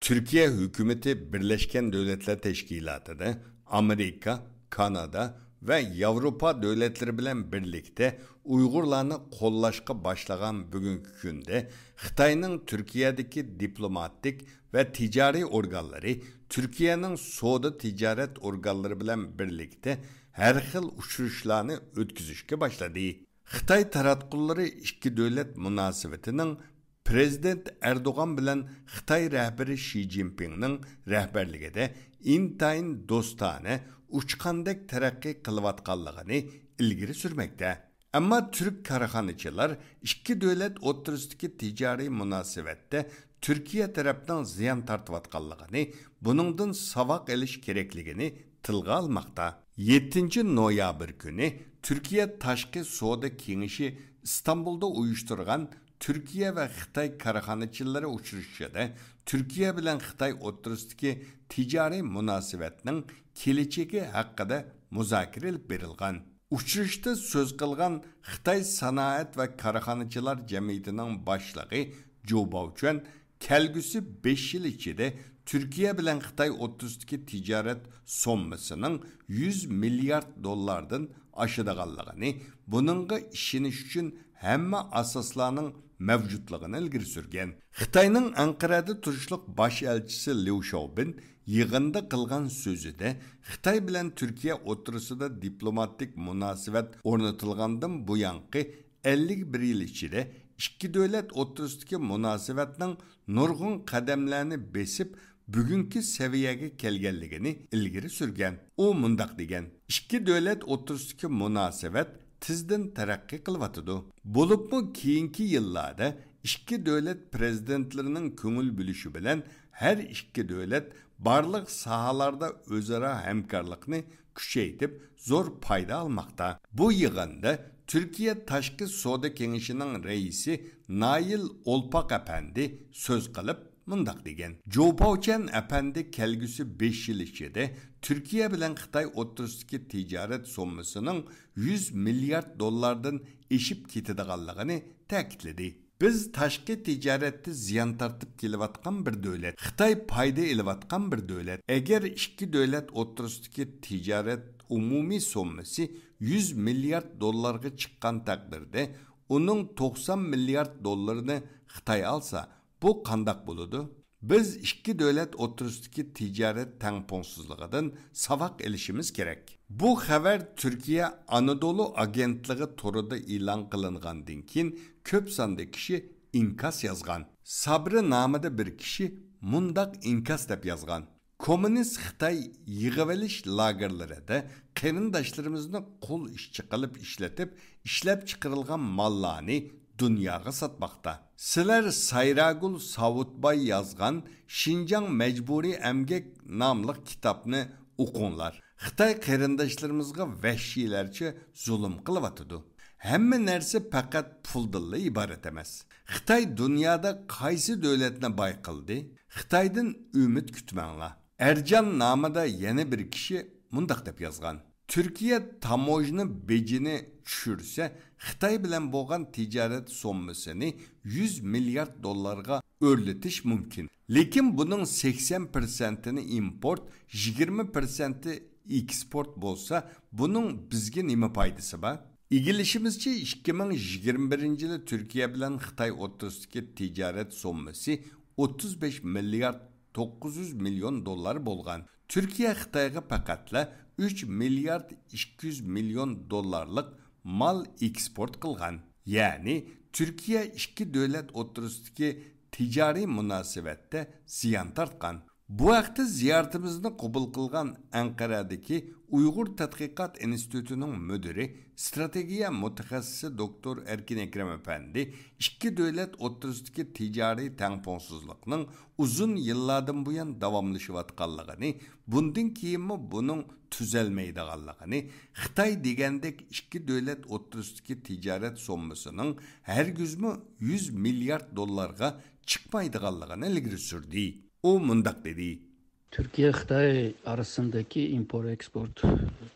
Türkiye hükümeti Birleşken Devletler Teşkilatı'da Amerika, Kanada ve Avrupa devletleri bilen birlikte Uygurlarını qollashga başlagan bugünkü günde Xitayning Türkiye'deki diplomatik ve ticari organları Türkiye'nin savdo ticaret organları bilen birlikte her xil uçuruşlarını ötküzüşke başladı. Xitay taratqullari ikki devlet münasebetining Prezident Erdoğan bilen Xitay rahbari Xi Jinping'nin rehberligide intayin dostane uçkandek terakki kılıvatkallıgını ilgiri sürmekte. Ama Türk karxanachilar ikki devlet o'rtasidagi ticari münasebette Türkiye tarafından ziyan tartıvatkallıgını, buningdan savaq elish kerakligini tilga almakta. 7 noyabr günü Türkiye Tashqi Savdo Kengeshi İstanbul'da uyuşturgan Türkiye ve Xitay karxanachiları uçuruşida Türkiye bilen Xitay o'rtasidagi ticari münasebetning kelechagi haqida muzokara olib berilgan. Uçuruşda söz qilgan Xitay Sanoat ve Karxanachilar Jamiyatining boshlig'i Jo Baochuan kelgusi 5 yil ichida Türkiye bilen Xitay o'rtasidagi ticaret sommasining 100 milyard dollardan aşıdığanlığını, bununla işiniş için hamma asaslarının mevcutluğunu ilgiri sürgen. Xitayning Ankara'da turuşluq baş elçisi Liu Xiaobin yığında kılgan sözüde Xitay bilen Türkiye o'rtasida diplomatik münasebet ornatılgandan bu yankı 51 yıl içinde ikki devlet o'rtasidagi münasebetning nurg'un qadamlarni besip bugünkü seviyege kelganligini ilgiri sürgen. O mundaq degan. İkki devlet o'rtasidagi münasebet tizden terakki qilvatıdı. Bulupmu keyinki yıllarda ikki devlet prezidentlerinin köngül bölüşü bilen her ikki devlet barlıq sahalarda özara hemkarlıkını küçeytip zor payda almakta. Bu yığında Türkiye Tashqi Savdo Kengeshining reisi Nail Olpak Efendi söz kılıp mundaq degan. Jo Baochuan Efendi kelgusi 5 yil ichida Türkiye bilen Xitay o'rtasidagi ticaret sommasining 100 milyard dollardan eşip ketadiganligini ta'kidladi. Biz tashqi ticaretni ziyon tartib kelayotgan bir davlat, Xitay payda elayotgan bir davlat. Agar ikki davlat o'rtasidagi ticaret umumiy sommasi 100 milyard dollarga chiqqan taqdirda, uning 90 milyard dollarini Xitay alsa, bu qandaq buludu? Biz ikki devlet o'rtasidagi ticaret tangpongsizligidan savaq elishimiz kerak. Bu xabar Türkiye Anadolu agentligi torida e'lon qilingandan keyin ko'p sonda kishi inkas yozgan. Sabri nomida bir kishi mundaq inkas deb yozgan. Komünist Xitay yig'ivelish lagerlarida qarindoshlarimizni qo'l ishchi qilib ishlatib, ishlab chiqarilgan mallarni dunyoga sotmoqda. Sizlar Sayragul Savutbay yazgan Şinjan Mecburi Emgek namlı kitapni o'qinglar. Xitay qarindoshlarimizga vahshiylarcha zulm qilyapti. Hamma narsa faqat puldan iborat emas. Xitay dunyoda qaysi davlatni boy qildi? Xitoydan umid kutmanglar. Ercan nomida yana bir kishi mundaq deb yozgan. Türkiye tamojni bejini tushirsa, Xitay bilan bo'lgan ticaret sommasini 100 milyard dollarga o'rlatish mumkin. Lekin buning 80%ni import, 20%i eksport bo'lsa, buning bizga nima foydasi bor? İgilişimizce 2021 yılı Türkiye bilan Xitay o'rtasidagi ticaret sommasi 35 milyard 900 milyon dollar bo'lgan. Türkiye Xitayga faqatla 3 milyard 200 milyon dollarlık mal eksport qilgan. Yani Türkiye ikki devlet o'rtasidagi ticari münasebette ziyan tartgan. Bu vaqtda ziyoratimizni qabul qilgan Ankara'daki Uyghur Tadqiqot Institutining müdiri, strategiya mutaxassisi Doktor Erkin Ekrem Efendi, ikki devlet o'rtasidagi ticari tangpongsizlikning uzun yillardan buyon davomlashayotganligini, bundan keyinmi buning tuzalmaydiganligini, Xitoy degandek ikki devlet o'rtasidagi ticaret sommasining hargizmi 100 milyard dollarga chiqmaydiganligini ilgari surdi. O mundaq dedi. Türkiye-Xitay arasındaki import-export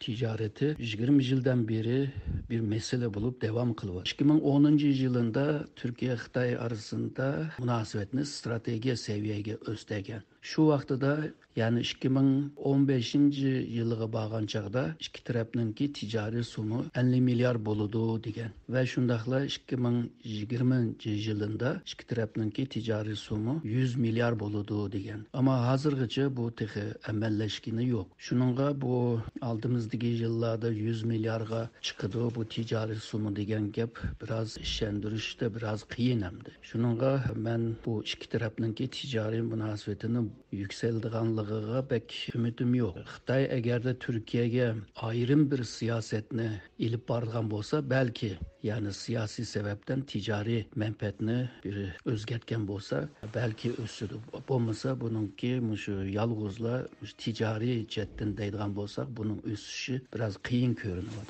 ticareti 20 yıldan beri bir mesele bulup devam kılıyor. 2010 yılında Türkiye-Xitay arasında münasebetini strateji seviyeye östegen. Şu vaqtida yani 2015 yılıga bağlan çağda iki tarafınınki ticari sumu 50 milyar boludu degan. Ve şundaqla 2020 yılında iki tarafınınki ticari sumu 100 milyar boludu degan. Ama hazırgıca bu tehi emelleşkini yok. Şununla bu aldığımızdaki yıllarda 100 milyarga çıkıdı bu ticari sumu degan gap biraz işendirişte biraz kıyın hemdi. Şununla ben bu iki tarafınınki ticari münasebetini yükseldiğanlığına pek ümidim yok. Xitay eğer de Türkiye'ye ayrım bir siyasetini ilip bargan bolsa belki yani siyasi sebepten ticari menfaatini bir özgetken bolsa belki ösüdü. Olmasa bununki şu yalğızla ticari cetten deydigan bolsak bunun ösüşü biraz kıyın görünüyor.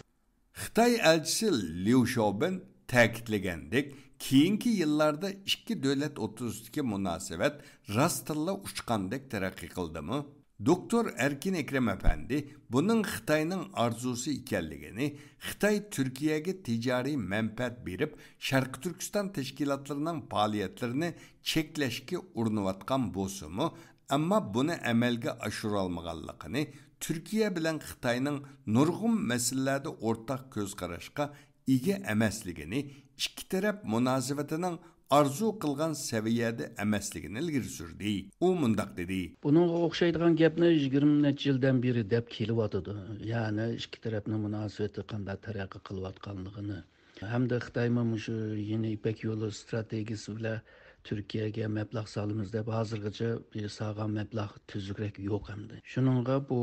Xitay elçisi Liu Xiaobin ta'kidlagandek, keyingi yıllarda ikki davlat o'rtasidagi munosabat rostilla uchqandek taraqqiy qildimi? Doktor Erkin Ekrem Efendi bunun Xitayning arzusi ekanligini, Xitay Türkiye'ye ticari menfaat berib, Sharqi Turkiston tashkilotlarining faoliyatlarini cheklashga urinayotgan bo'lsa-mu, ammo buni amalga oshira olmaganligini, Türkiye bilan Xitayning nurg'un masalalarda o'rtaq ko'z qarashga ega emasligini, ikki taraf munosabatining arzu qilgan saviyada emasligini ilgari surdi. U mundaq dedi. Bununla o'xshaydigan gapni 20 necha yildan beri deb kelyotidi. Ya'ni ikki tarafning munosabati qanday taraqqiy qilayotganligini. Hamda Xitoyning shu yeni İpek yo'li strategiyasi bilan Türkiye'ye meblag' salimiz deb hozirgacha bir sağlam meblag' tuzukrak yo'q hamda. Shuningga bu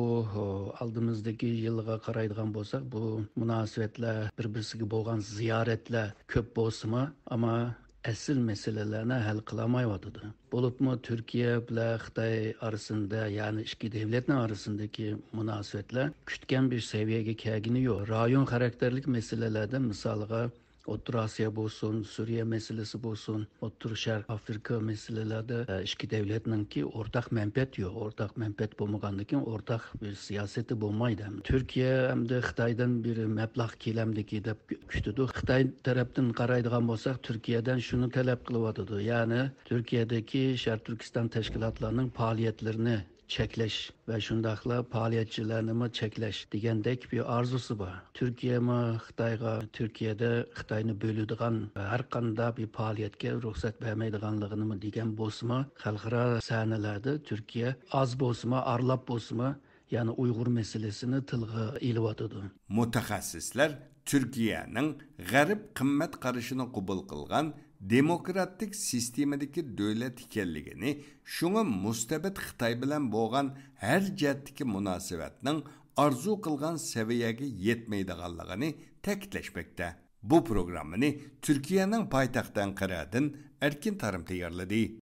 aldığımızdaki yilga qaraydigan bo'lsak, bu munosabatlar bir-birisiga bo'lgan ziyoratlar ko'p bo'lsa-mu, ama asıl meselelerini hal kılamayotidi. Bo'libmi Türkiye bilan Xitoy arasında yani iki devletin arasındaki münasebetler kütken bir seviyeye kelgini yo'q. Rayon karakterlik meselelerde misalga O'rta Osiyo bo'lsin, Suriye meselesi bo'lsin, O'rta Sharq Afrika meselelerde iki devletninki o'rtaq menfaat yo'q. O'rtaq menfaat bo'lmagandan keyin o'rtaq bir siyosati bo'lmaydi. Türkiye hamda Xitoydan bir mablag' kelamdiki deb kutdi. Xitoy tarafdan qaraydigan bo'lsak, Türkiye'den shuni talab qilyotdi. Ya'ni Türkiye'deki Sharq Turkiston tashkilotlarining faoliyatlarini çekleş ve şundaqla faaliyetçilerini mi çekleş degandek bir arzusu var. Türkiye mi Xitayga, Türkiye'de Xitayni bölüdigan her qanday bir faaliyetke ruhsat vermeydiganligini mi degan bo'lsa-mu, xalqaro sahnalerde Türkiye az bo'lsa-mu, arlab bo'lsa-mu, yani Uyghur meselesini tilga ilyotidi. Mutaxassislar Türkiye'nin g'arb qimmat qarashini qabul qilgan demokratik sistemadagi davlat ekanligini, shunga mustabid Xitoy bilan bo'lgan har jihatdagi munosabatning arzu qilgan saviyaga yetmaydiganligini ta'kidlashmoqda. Bu programmani Türkiye'nin poytaxti Anqaradan Erkin Tarim tayyorladi.